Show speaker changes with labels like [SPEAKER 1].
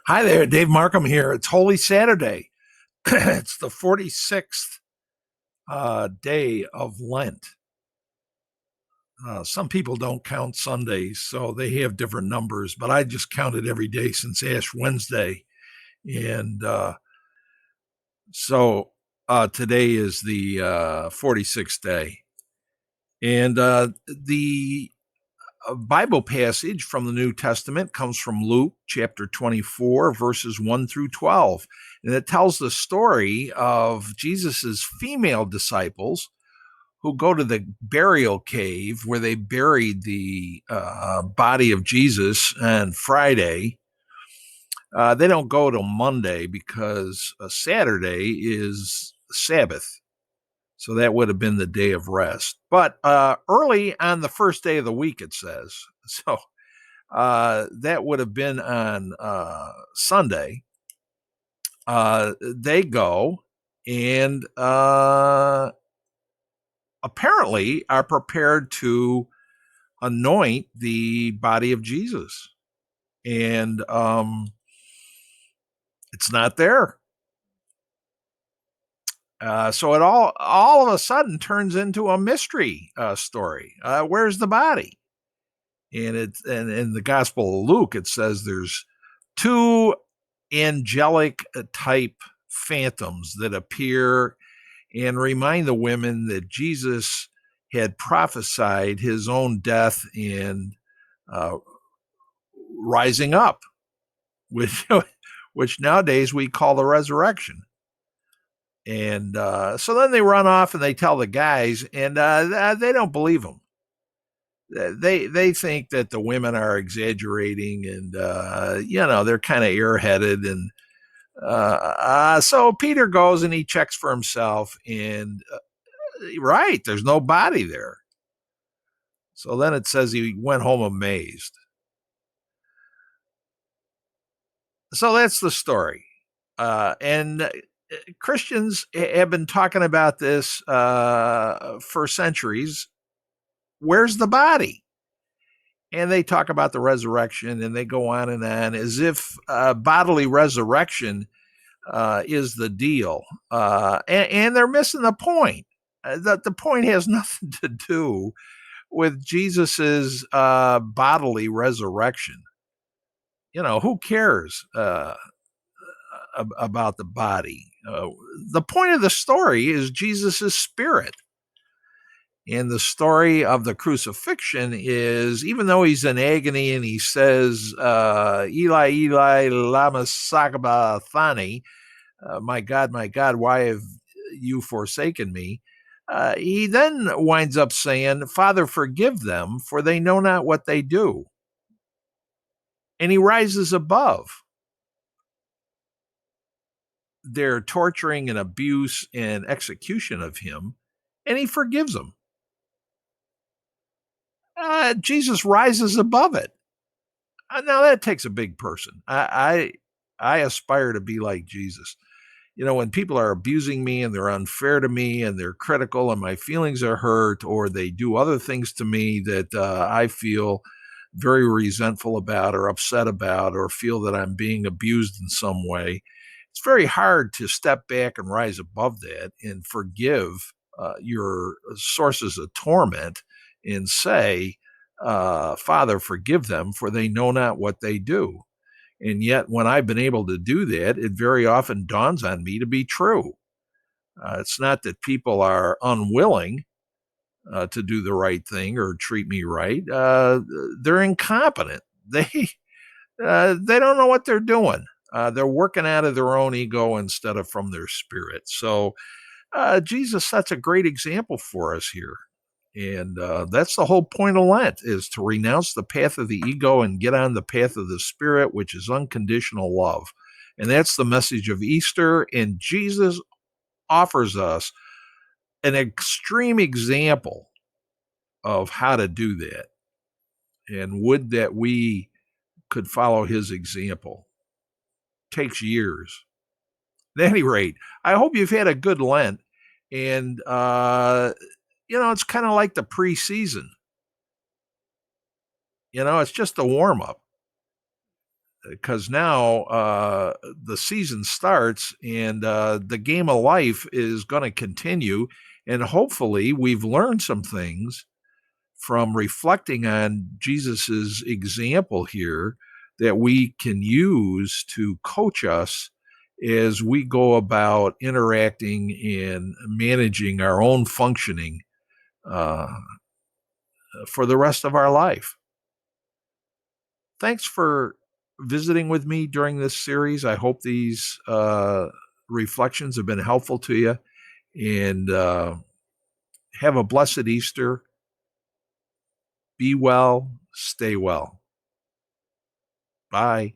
[SPEAKER 1] Hi there, Dave Markham here. It's Holy Saturday. It's the 46th day of Lent. Some people don't count Sundays, so they have different numbers, but I just counted every day since Ash Wednesday. And so today is the 46th day. And the Bible passage from the New Testament comes from Luke chapter 24, verses 1 through 12. And it tells the story of Jesus's female disciples who go to the burial cave where they buried the body of Jesus on Friday. They don't go till Monday because Saturday is Sabbath. So that would have been the day of rest. But early on the first day of the week, it says. So that would have been on Sunday. They go and apparently are prepared to anoint the body of Jesus. And it's not there. So it all of a sudden turns into a mystery story. Where's the body? And in the Gospel of Luke, it says there's two angelic type phantoms that appear and remind the women that Jesus had prophesied his own death and uh, rising up, which which nowadays we call the resurrection. And so then they run off and they tell the guys, and they don't believe them. They think that the women are exaggerating, and they're kind of airheaded, and so Peter goes and he checks for himself, and right, there's no body there. So then it says he went home amazed. So that's the story, and Christians have been talking about this for centuries. Where's the body? And they talk about the resurrection, and they go on and on as if bodily resurrection is the deal, and they're missing the point. That the point has nothing to do with Jesus's bodily resurrection. Who cares about the body? The point of the story is Jesus's spirit. And the story of the crucifixion is, even though he's in agony and he says, Eli, Eli, lama sabachthani, my God, why have you forsaken me? He then winds up saying, Father, forgive them, for they know not what they do. And he rises above their torturing and abuse and execution of him, and he forgives them. Jesus rises above it. Now that takes a big person. I aspire to be like Jesus. When people are abusing me and they're unfair to me and they're critical and my feelings are hurt, or they do other things to me that I feel very resentful about or upset about, or feel that I'm being abused in some way, it's very hard to step back and rise above that and forgive your sources of torment and say, Father, forgive them, for they know not what they do. And yet, when I've been able to do that, it very often dawns on me to be true. It's not that people are unwilling to do the right thing or treat me right. They're incompetent. They don't know what they're doing. They're working out of their own ego instead of from their spirit. So Jesus sets a great example for us here. And that's the whole point of Lent, is to renounce the path of the ego and get on the path of the spirit, which is unconditional love. And that's the message of Easter. And Jesus offers us an extreme example of how to do that. And would that we could follow his example. Takes years. At any rate, I hope you've had a good Lent. And, it's kind of like the preseason. It's just a warm up. because now the season starts, and the game of life is going to continue. And hopefully, we've learned some things from reflecting on Jesus's example here that we can use to coach us as we go about interacting and managing our own functioning uh, for the rest of our life. Thanks for visiting with me during this series. I hope these reflections have been helpful to you, and have a blessed Easter. Be well, stay well. Bye.